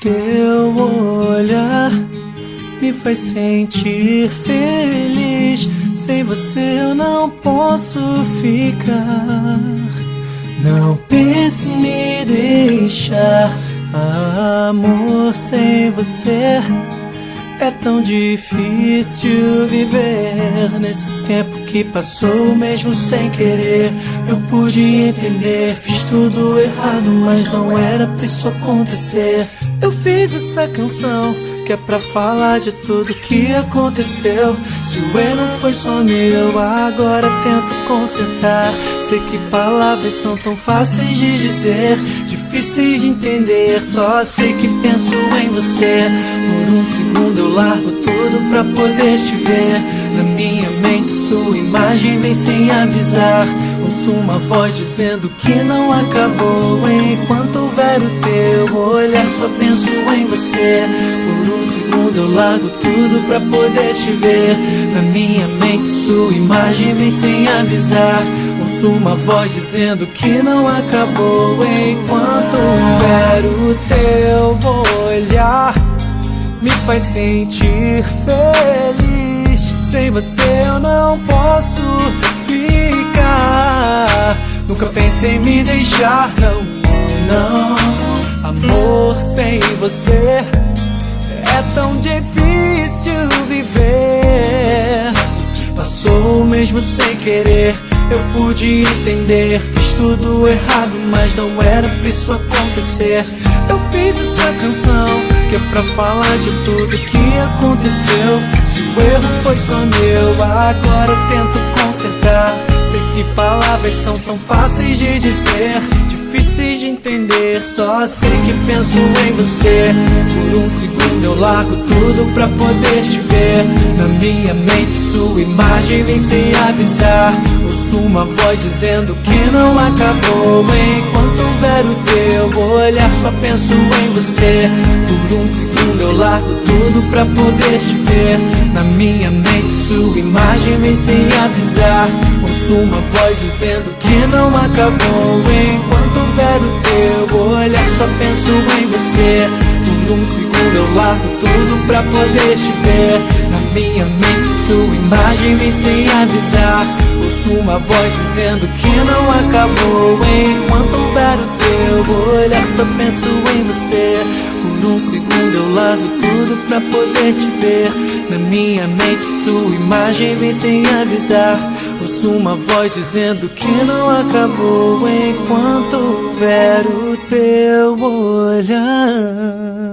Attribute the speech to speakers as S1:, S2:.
S1: Teu olhar me faz sentir feliz. Sem você eu não posso ficar. Não pense em me deixar. Amor, sem você é tão difícil viver. Nesse tempo que passou, mesmo sem querer, eu pude entender. Fiz tudo errado, mas não era pra isso acontecer. Eu fiz essa canção que é pra falar de tudo que aconteceu. Se o erro foi só meu, agora tento consertar. Sei que palavras são tão fáceis de dizer, difíceis de entender. Só sei que penso em você. Por um segundo eu largo tudo pra poder te ver. Na minha mente sua imagem vem sem avisar. Ouço uma voz dizendo que não acabou. Enquanto houver o teu olhar, só penso em você. Por um segundo eu largo tudo pra poder te ver. Na minha mente sua imagem vem sem avisar. Ouço uma voz dizendo que não acabou. Enquanto houver o teu olhar, me faz sentir feliz. Sem você eu não posso ficar. Nunca pensei em me deixar, não, não. Amor, sem você é tão difícil viver. Passou mesmo sem querer, eu pude entender. Fiz tudo errado, mas não era pra isso acontecer. Eu fiz essa canção que é pra falar de tudo que aconteceu. Se o erro foi só meu, agora tento consertar. Sei que palavras são tão fáceis de dizer, difíceis de entender. Só sei que penso em você. Por um segundo eu largo tudo pra poder te ver. Na minha mente sua imagem vem sem avisar. Ouço uma voz dizendo que não acabou. Enquanto houver o teu olhar, só penso em você. Por um segundo eu largo tudo pra poder te ver. Na minha mente sua imagem vem sem avisar. Ouço uma voz dizendo que não acabou. Enquanto houver o teu olhar, só penso em você. Por um segundo eu largo tudo pra poder te ver. Na minha mente sua imagem vem sem avisar. Ouço uma voz dizendo que não acabou. Enquanto houver o teu olhar, só penso em você. Por um segundo eu largo tudo pra poder te ver. Na minha mente sua imagem vem sem avisar. Ouço uma voz dizendo que não acabou. Enquanto houver o teu olhar.